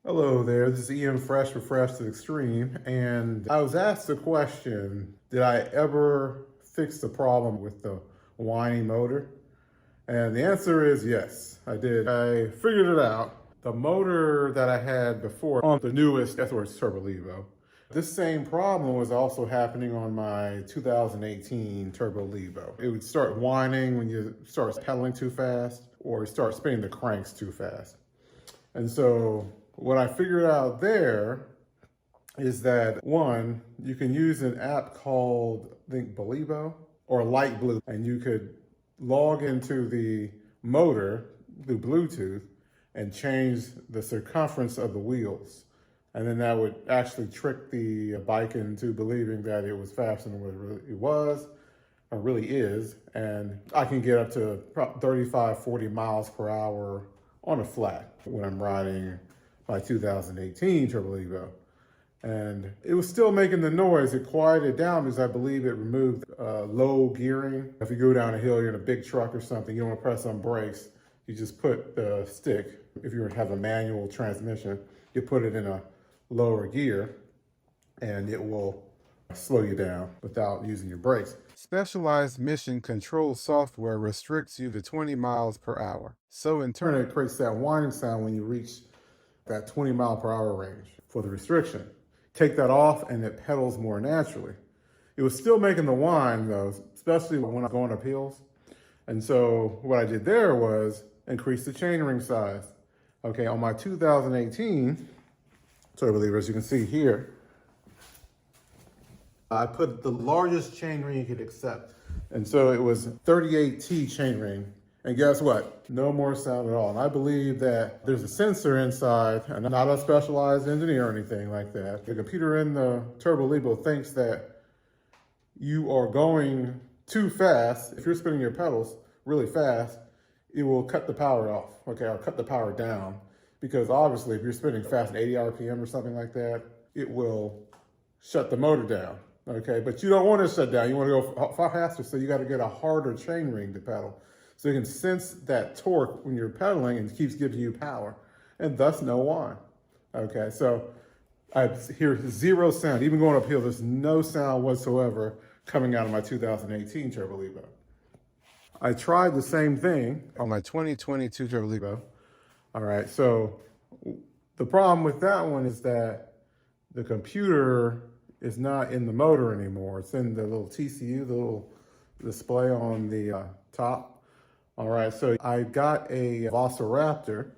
Hello there, this is Ian Fresh Refreshed to the Extreme, and I was asked the question, did I ever fix the problem with the whining motor? And the answer is yes, I did. I figured it out. The motor that I had before on the newest Specialized Turbo Levo, this same problem was also happening on my 2018 Turbo Levo. It would start whining when you start pedaling too fast or start spinning the cranks too fast. And so what I figured out there is that one, you can use an app called, I think, Belivo or Light Blue, and you could log into the motor through Bluetooth and change the circumference of the wheels. And then that would actually trick the bike into believing that it was faster than what it really was, or really is. And I can get up to 35, 40 miles per hour on a flat when I'm riding my 2018 Turbo Levo. And it was still making the noise. It quieted down because I believe it removed low gearing. If you go down a hill, you're in a big truck or something, you don't want to press on brakes. You just put the stick, if you have a manual transmission, you put it in a lower gear and it will slow you down without using your brakes. Specialized mission control software restricts you to 20 miles per hour. So in turn, it creates that whining sound when you reach that 20 mile per hour range for the restriction. Take that off and it pedals more naturally. It was still making the whine though, especially when I'm going up hills. And so what I did there was increase the chainring size. Okay, on my 2018 Turbo Levo, as you can see here, I put the largest chainring you could accept. And so it was 38T chainring. And guess what? No more sound at all. And I believe that there's a sensor inside, and I'm not a specialized engineer or anything like that. The computer in the Turbo Levo thinks that you are going too fast. If you're spinning your pedals really fast, it will cut the power off, okay, or cut the power down. Because obviously if you're spinning fast at 80 RPM or something like that, it will shut the motor down, okay? But you don't want to shut down, you want to go far faster, so you got to get a harder chain ring to pedal. So you can sense that torque when you're pedaling and it keeps giving you power, and thus no whine, okay? So I hear zero sound, even going uphill, there's no sound whatsoever coming out of my 2018 Turbo Levo. I tried the same thing on my 2022 Turbo Levo. All right, so the problem with that one is that the computer is not in the motor anymore. It's in the little TCU, the little display on the top. All right, so I got a Velociraptor,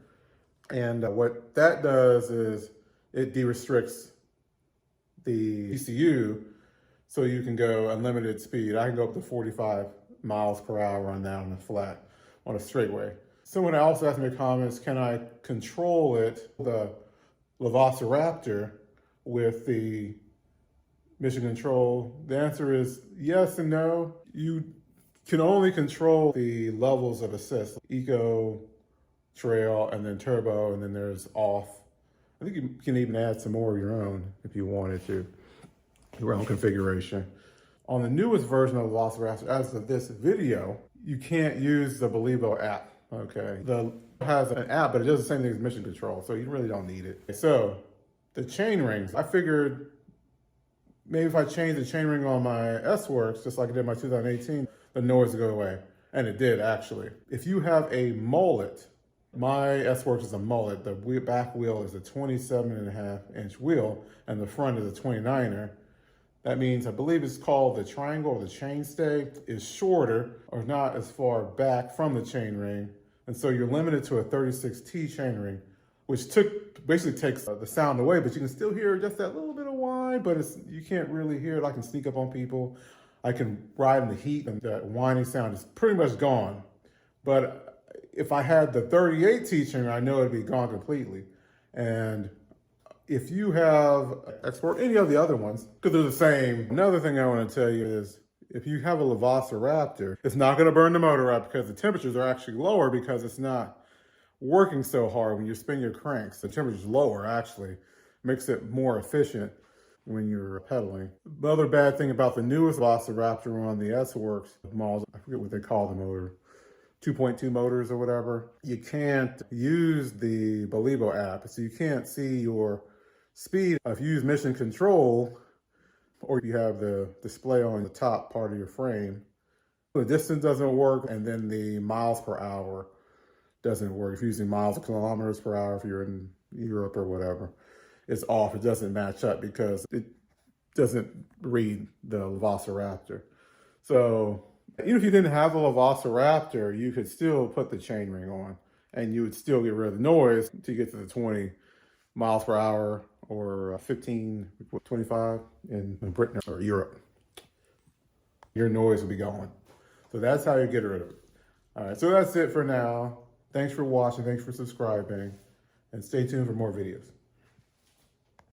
and what that does is it de-restricts the TCU so you can go unlimited speed. I can go up to 45 miles per hour on that on a flat, on a straightaway. Someone else asked me in the comments, can I control it, the Velociraptor, with the mission control? The answer is yes and no. You can only control the levels of assist, eco, trail, and then turbo, and then there's off. I think you can even add some more of your own if you wanted to, your own configuration. On the newest version of the Velociraptor, as of this video, you can't use the Belivo app. Okay, it has an app, but it does the same thing as mission control, so you really don't need it. So the chain rings, I figured maybe if I change the chain ring on my S-Works, just like I did in my 2018, the noise would go away. And it did, actually. If you have a mullet, my S-Works is a mullet, the back wheel is a 27.5-inch wheel, and the front is a 29er. That means, I believe it's called the triangle or the chainstay, is shorter or not as far back from the chain ring. And so you're limited to a 36T chain ring, which basically takes the sound away, but you can still hear just that little bit of whine, but you can't really hear it. I can sneak up on people. I can ride in the heat and that whining sound is pretty much gone. But if I had the 38T chain ring, I know it'd be gone completely. And if you have export any of the other ones, because they're the same. Another thing I want to tell you is if you have a Velociraptor, it's not going to burn the motor up because the temperatures are actually lower because it's not working so hard when you spin your cranks. The temperature's lower actually, makes it more efficient when you're pedaling. The other bad thing about the newest Velociraptor on the S-Works models, I forget what they call the motor, 2.2 motors or whatever, you can't use the Levo app. So you can't see your speed. If you use mission control, or you have the display on the top part of your frame, the distance doesn't work, and then the miles per hour doesn't work. If you're using miles or kilometers per hour, if you're in Europe or whatever, it's off. It doesn't match up because it doesn't read the Velociraptor. So even if you didn't have the Velociraptor, you could still put the chainring on and you would still get rid of the noise to get to the 20 miles per hour or 15, 25 in Britain or Europe. Your noise will be gone. So that's how you get rid of it. All right, so that's it for now. Thanks for watching, thanks for subscribing, and stay tuned for more videos.